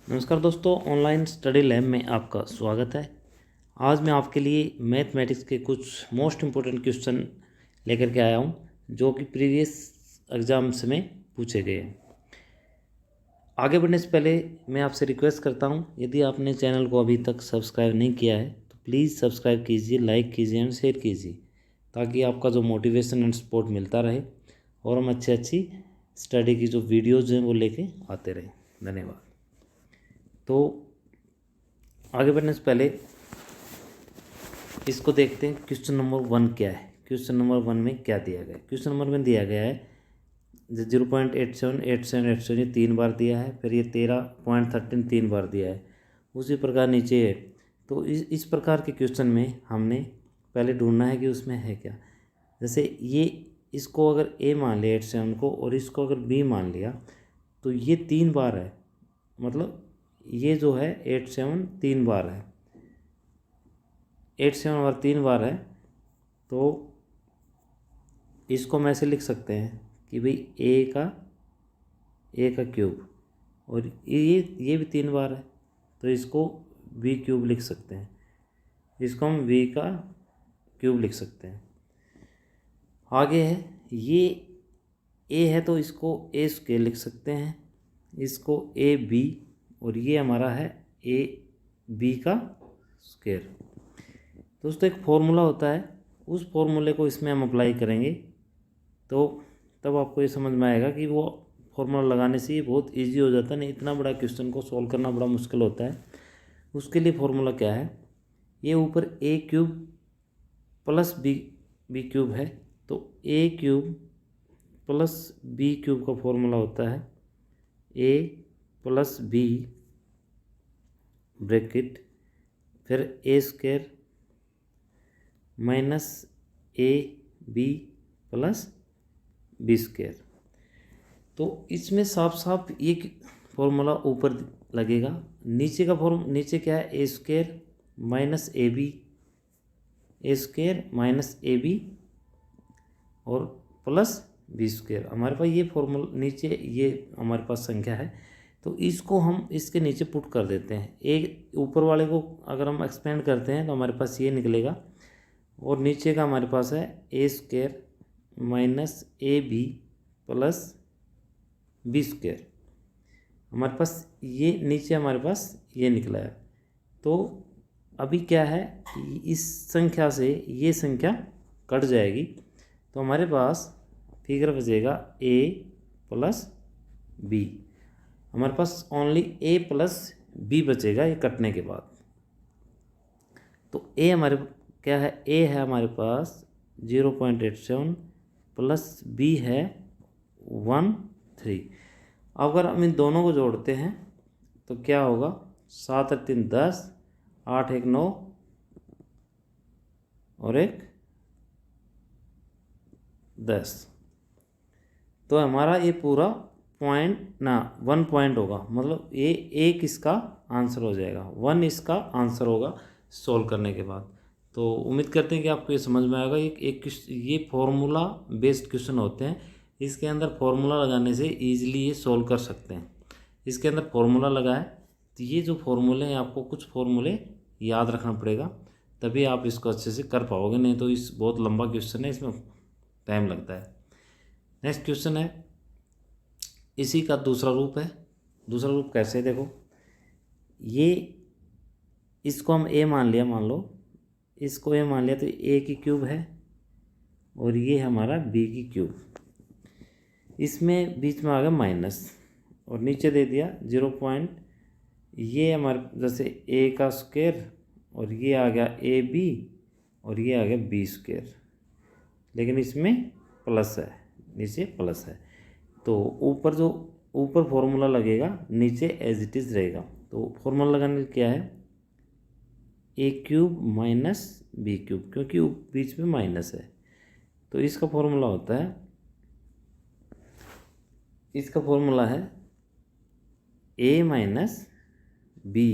नमस्कार दोस्तों, online study lab में आपका स्वागत है। आज मैं आपके लिए मैथमेटिक्स के कुछ मोस्ट इम्पोर्टेंट क्वेश्चन लेकर के आया हूं, जो कि प्रीवियस एग्जाम्स में पूछे गए हैं। आगे बढ़ने से पहले मैं आपसे रिक्वेस्ट करता हूं, यदि आपने चैनल को अभी तक सब्सक्राइब नहीं किया है तो प्लीज़ सब्सक्राइब कीजिए, लाइक कीजिए एंड शेयर कीजिए, ताकि आपका जो मोटिवेशन एंड सपोर्ट मिलता रहे और हम अच्छी स्टडी की जो वीडियोज़ हैं वो लेके आते रहें। धन्यवाद। तो आगे बढ़ने से पहले इसको देखते हैं, क्वेश्चन नंबर 1 क्या है। क्वेश्चन नंबर 1 में क्या दिया गया है? क्वेश्चन नंबर में दिया गया है 0.878787 ये 3 बार दिया है, फिर ये 13.13 3 बार दिया है। उसी प्रकार नीचे है। तो इस प्रकार के क्वेश्चन में हमने पहले ढूंढना है कि उसमें है क्या। जैसे ये इसको अगर ए मान लिया 87 को और इसको अगर बी मान लिया तो ये 3 बार है, मतलब ये जो है 87 3 बार है, 87 और 3 बार है। तो इसको हम ऐसे लिख सकते हैं कि भाई ए का क्यूब, और ये भी 3 बार है, तो इसको बी क्यूब लिख सकते हैं। इसको हम वी का क्यूब लिख सकते हैं। आगे है ये ए है तो इसको ए स्क्वायर लिख सकते हैं, इसको ए बी, और ये हमारा है ए बी का स्क्वायर। दोस्तों एक फॉर्मूला होता है, उस फॉर्मूले को इसमें हम अप्लाई करेंगे तो तब आपको ये समझ में आएगा कि वो फॉर्मूला लगाने से ये बहुत इजी हो जाता है। नहीं, इतना बड़ा क्वेश्चन को सॉल्व करना बड़ा मुश्किल होता है। उसके लिए फॉर्मूला क्या है, ये ऊपर A cube plus B cube है, तो A cube plus B cube का फॉर्मूला होता है ए प्लस बी ब्रैकेट फिर A square minus A B plus B square. तो इसमें साफ साफ ये फॉर्मूला ऊपर लगेगा। नीचे क्या है, A square minus A B, A square minus A B और प्लस बी स्क्वायर। हमारे पास ये फॉर्मूला नीचे ये हमारे पास संख्या है, तो इसको हम इसके नीचे पुट कर देते हैं। एक ऊपर वाले को अगर हम एक्सपेंड करते हैं तो हमारे पास ये निकलेगा, और नीचे का हमारे पास है A square minus A B plus B square. हमारे पास ये नीचे हमारे पास ये निकला है। तो अभी क्या है, इस संख्या से ये संख्या कट जाएगी, तो हमारे पास फिगर बचेगा ए प्लस बी। हमारे पास ओनली ए प्लस बी बचेगा ये कटने के बाद। तो ए हमारे क्या है, ए है हमारे पास 0.87 प्लस बी है 13। अगर हम इन दोनों को जोड़ते हैं तो क्या होगा, 7 और 3 10, 8 1 9 और 1 10। तो हमारा ये पूरा पॉइंट ना 1 पॉइंट होगा, मतलब ये एक इसका आंसर हो जाएगा, 1 इसका आंसर होगा सॉल्व करने के बाद। तो उम्मीद करते हैं कि आपको ये समझ में आएगा। ये फॉर्मूला बेस्ड क्वेश्चन होते हैं, इसके अंदर फॉर्मूला लगाने से ईजिली ये सॉल्व कर सकते हैं। इसके अंदर फॉर्मूला लगा है, तो ये जो फॉर्मूले हैं आपको कुछ फॉर्मूले याद रखना पड़ेगा, तभी आप इसको अच्छे से कर पाओगे, नहीं तो इस बहुत लंबा क्वेश्चन है, इसमें टाइम लगता है। नेक्स्ट क्वेश्चन है, इसी का दूसरा रूप है। दूसरा रूप कैसे, देखो ये इसको हम ए मान लिया, मान लो इसको ए मान लिया, तो ए की क्यूब है और ये हमारा बी की क्यूब। इसमें बीच में आ गया माइनस और नीचे दे दिया 0 पॉइंट, ये हमारे जैसे ए का स्क्वायर और ये आ गया ए बी और ये आ गया बी स्क्वायर, लेकिन इसमें प्लस है, नीचे प्लस है। तो ऊपर फॉर्मूला लगेगा, नीचे एज इट इज़ रहेगा। तो फॉर्मूला लगाने क्या है, ए क्यूब माइनस बी क्यूब, क्योंकि बीच में माइनस है। तो इसका फॉर्मूला होता है, इसका फॉर्मूला है A minus B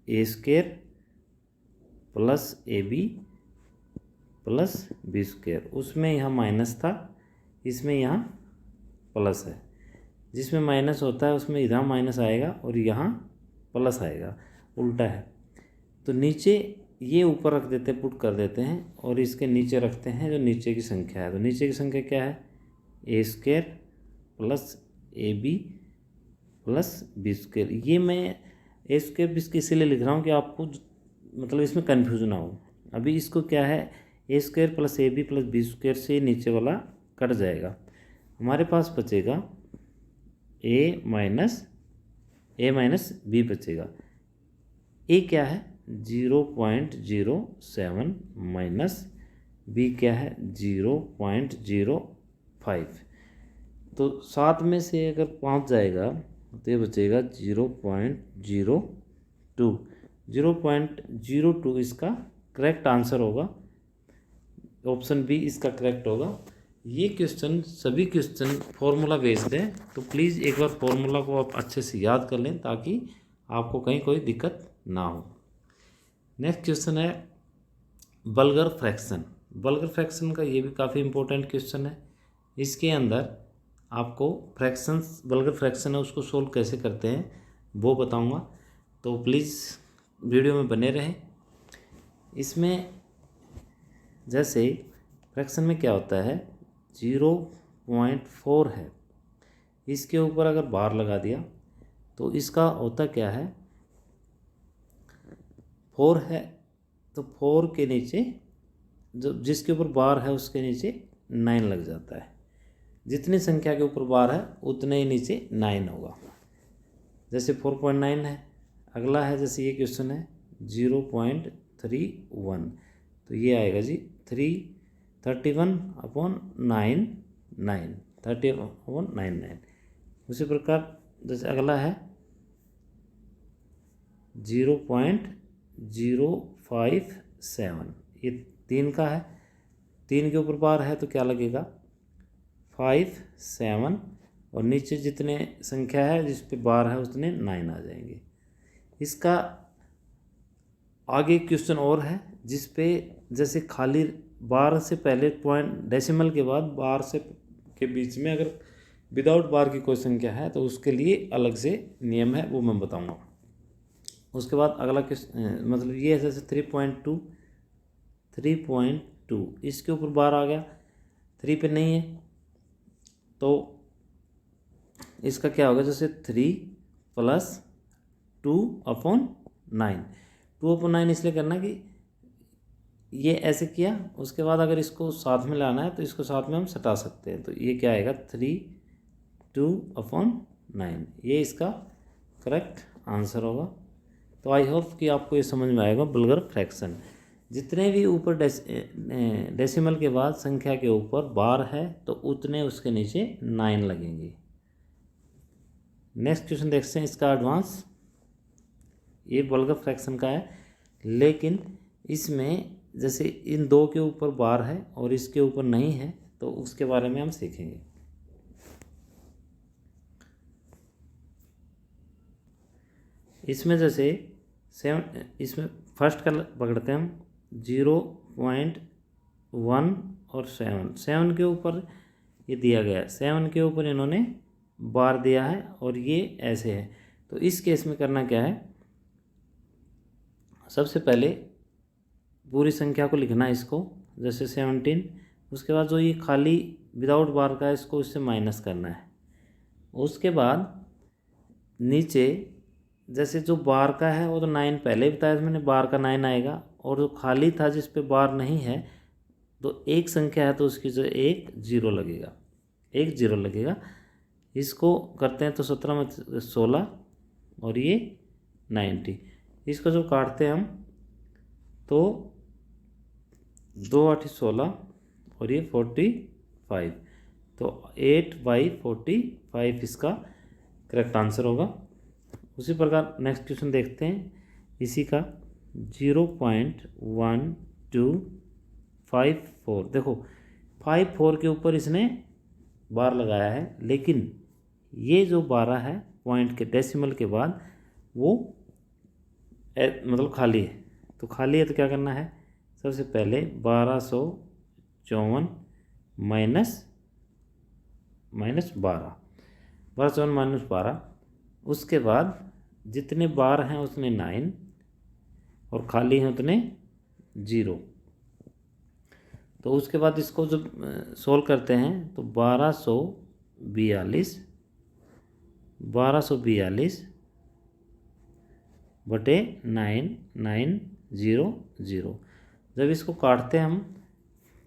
A square plus A B plus B square. उसमें यहाँ माइनस था, इसमें यहाँ प्लस है। जिसमें माइनस होता है उसमें इधर माइनस आएगा और यहाँ प्लस आएगा, उल्टा है। तो नीचे ये ऊपर रख देते हैं, पुट कर देते हैं, और इसके नीचे रखते हैं जो नीचे की संख्या है। तो नीचे की संख्या क्या है, A square plus A B plus B square. ये मैं ए स्क्वायर बी स्क्वायर इसीलिए लिख रहा हूँ कि आपको मतलब इसमें कन्फ्यूज ना हो। अभी इसको क्या है, A square plus A B plus B square से नीचे वाला कट जाएगा, हमारे पास बचेगा ए माइनस बी बचेगा। ए क्या है 0.07 माइनस बी क्या है 0.05। तो 7 में से अगर 5 जाएगा तो ये बचेगा 0.02। 0.02 इसका करेक्ट आंसर होगा, ऑप्शन बी इसका करेक्ट होगा। ये क्वेश्चन सभी क्वेश्चन फॉर्मूला बेस्ड है, तो प्लीज़ एक बार फॉर्मूला को आप अच्छे से याद कर लें ताकि आपको कहीं कोई दिक्कत ना हो। नेक्स्ट क्वेश्चन है बल्गर फ्रैक्शन। बल्गर फ्रैक्शन का ये भी काफ़ी इंपॉर्टेंट क्वेश्चन है। इसके अंदर आपको फ्रैक्शंस, बल्गर फ्रैक्शन है उसको सोल्व कैसे करते हैं वो बताऊंगा, तो प्लीज़ वीडियो में बने रहें। इसमें जैसे फ्रैक्शन में क्या होता है 0.4 है, इसके ऊपर अगर बार लगा दिया तो इसका होता क्या है 4 है, तो 4 के नीचे जो जिसके ऊपर बार है उसके नीचे 9 लग जाता है। जितनी संख्या के ऊपर बार है उतने ही नीचे 9 होगा। जैसे 4.9 है। अगला है जैसे ये क्वेश्चन है 0.31, तो ये आएगा जी 30/9। उसी प्रकार जैसे अगला है 0.057, ये 3 का है। 3 के ऊपर बार है तो क्या लगेगा 5, 7, और नीचे जितने संख्या है जिस पे बार है उतने 9 आ जाएंगे। इसका आगे क्वेश्चन और है जिस पे जैसे खाली बार से पहले पॉइंट डेसिमल के बाद बार से के बीच में अगर विदाउट बार की कोई संख्या है तो उसके लिए अलग से नियम है, वो मैं बताऊंगा। उसके बाद अगला मतलब ये जैसे 3.2 इसके ऊपर बार आ गया, 3 पे नहीं है तो इसका क्या होगा जैसे 3 + 2/9। 2/9 इसलिए करना कि ये ऐसे किया, उसके बाद अगर इसको साथ में लाना है तो इसको साथ में हम सटा सकते हैं, तो ये क्या आएगा 3 2/9, ये इसका करेक्ट आंसर होगा। तो आई होप कि आपको ये समझ में आएगा बल्गर फ्रैक्शन। जितने भी ऊपर डेसिमल के बाद संख्या के ऊपर बार है तो उतने उसके नीचे 9 लगेंगे। नेक्स्ट क्वेश्चन देखते हैं इसका एडवांस। ये बल्गर फ्रैक्शन का है, लेकिन इसमें जैसे इन 2 के ऊपर बार है और इसके ऊपर नहीं है तो उसके बारे में हम सीखेंगे। इसमें जैसे 7, इसमें फर्स्ट का पकड़ते हैं हम 0.1 और 7 के ऊपर ये दिया गया है, 7 के ऊपर इन्होंने बार दिया है और ये ऐसे है। तो इस केस में करना क्या है, सबसे पहले पूरी संख्या को लिखना है इसको, जैसे 17। उसके बाद जो ये खाली विदाउट बार का है इसको इससे माइनस करना है। उसके बाद नीचे जैसे जो बार का है वो तो 9 पहले बताया मैंने, बार का 9 आएगा, और जो खाली था जिस पे बार नहीं है तो एक संख्या है तो उसकी जो एक 0 लगेगा, एक 0 लगेगा। इसको करते हैं तो 17 में 16 और ये 90। इसको जो काटते हैं हम तो 2 8 16 और ये 45, तो 8/45 इसका करेक्ट आंसर होगा। उसी प्रकार नेक्स्ट क्वेश्चन देखते हैं इसी का 0.1254। देखो 54 के ऊपर इसने बार लगाया है, लेकिन ये जो 12 है पॉइंट के डेसिमल के बाद वो मतलब खाली है। तो खाली है तो क्या करना है, सबसे पहले 1254 माइनस 12, 12 माइनस 12, उसके बाद जितने बार हैं उतने 9 और खाली हैं उतने 0। तो उसके बाद इसको जब सोल्व करते हैं तो 1242 बटे 9900। जब इसको काटते हैं हम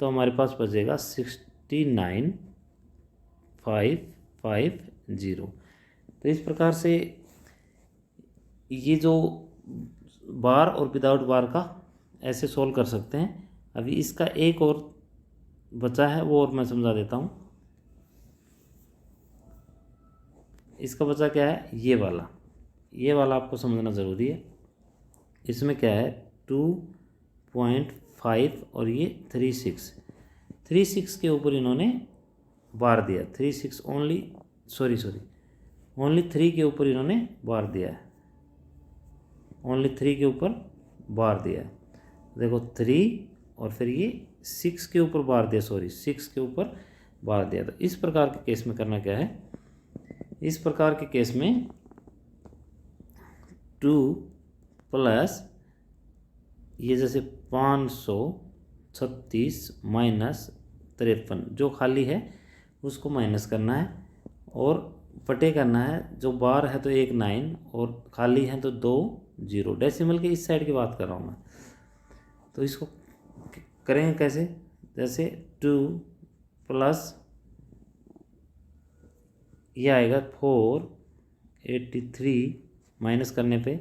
तो हमारे पास बचेगा 69550। तो इस प्रकार से ये जो बार और विदाउट बार का ऐसे सोल्व कर सकते हैं। अभी इसका एक और बचा है, वो और मैं समझा देता हूँ। इसका बचा क्या है, ये वाला आपको समझना ज़रूरी है। इसमें क्या है 2.5 और ये 36 के ऊपर इन्होंने बार दिया, 36 ओनली 3 के ऊपर इन्होंने बार दिया है, ओनली 3 के ऊपर बार दिया है। देखो 3 और फिर ये 6 के ऊपर बार दिया, 6 के ऊपर बार दिया। तो इस प्रकार के केस में करना क्या है, इस प्रकार के केस में 2 प्लस ये जैसे 536 माइनस 53, जो खाली है उसको माइनस करना है और बटे करना है। जो बार है तो एक 9 और खाली है तो 2 0। डेसिमल के इस साइड की बात कर रहा हूँ मैं। तो इसको करेंगे कैसे, जैसे 2 प्लस ये आएगा 483 माइनस करने पे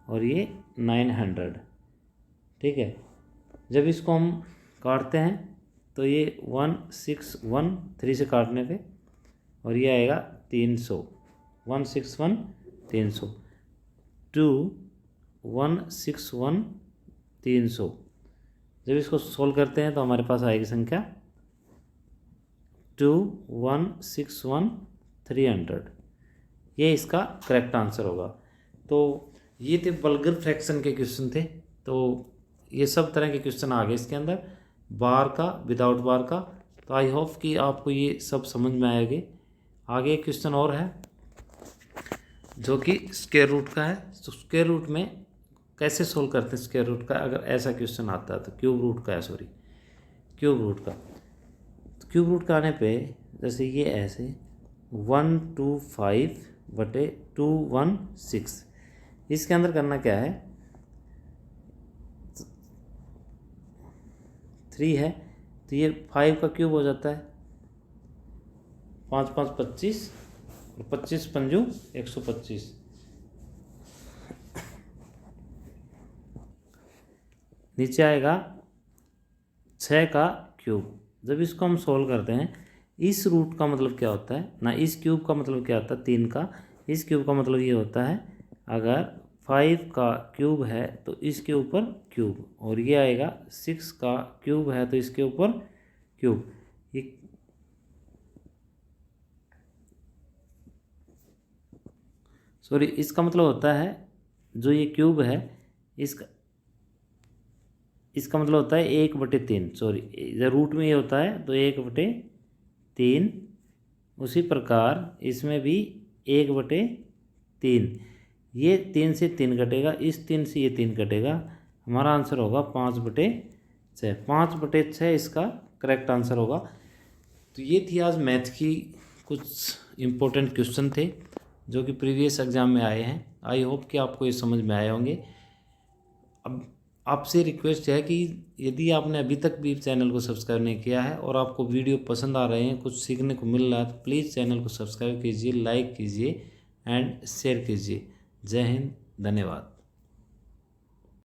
और ये 900, ठीक है। जब इसको हम काटते हैं तो ये 1613 से काटने पे और ये आएगा 300, 161 300, 2 161 300। जब इसको सोल्व करते हैं तो हमारे पास आएगी संख्या 2 161 300। ये इसका करेक्ट आंसर होगा। तो ये थे वल्गर फ्रैक्शन के क्वेश्चन थे। तो ये सब तरह के क्वेश्चन आ गए इसके अंदर, बार का, विदाउट बार का। तो आई होप कि आपको ये सब समझ में आएगी। आगे एक क्वेश्चन और है जो कि स्क्वायर रूट का है। तो स्क्वायर रूट में कैसे सोल्व करते हैं स्क्वायर रूट का, अगर ऐसा क्वेश्चन आता है तो क्यूब रूट का है, क्यूब रूट का। तो क्यूब रूट का आने पे जैसे ये ऐसे 125 बटे 216, इसके अंदर करना क्या है, 3 है तो ये 5 का क्यूब हो जाता है, 5 5 25 और 25 पंजू 125। नीचे आएगा 6 का क्यूब। जब इसको हम सोल्व करते हैं, इस रूट का मतलब क्या होता है ना, इस क्यूब का मतलब क्या होता है 3 का, इस क्यूब का मतलब ये होता है अगर 5 का क्यूब है तो इसके ऊपर क्यूब, और ये आएगा 6 का क्यूब है तो इसके ऊपर क्यूब। ये इसका मतलब होता है जो ये क्यूब है इसका मतलब होता है 1/3। रूट में ये होता है तो 1/3। उसी प्रकार इसमें भी 1/3। ये 3 से 3 कटेगा, इस 3 से ये 3 कटेगा, हमारा आंसर होगा 5/6। 5/6 इसका करेक्ट आंसर होगा। तो ये थी आज मैथ की कुछ इम्पोर्टेंट क्वेश्चन थे जो कि प्रीवियस एग्जाम में आए हैं। आई होप कि आपको ये समझ में आए होंगे। अब आपसे रिक्वेस्ट है कि यदि आपने अभी तक भी चैनल को सब्सक्राइब नहीं किया है और आपको वीडियो पसंद आ रहे हैं, कुछ सीखने को मिल रहा है, तो प्लीज़ चैनल को सब्सक्राइब कीजिए, लाइक कीजिए एंड शेयर कीजिए। जय हिंद, धन्यवाद।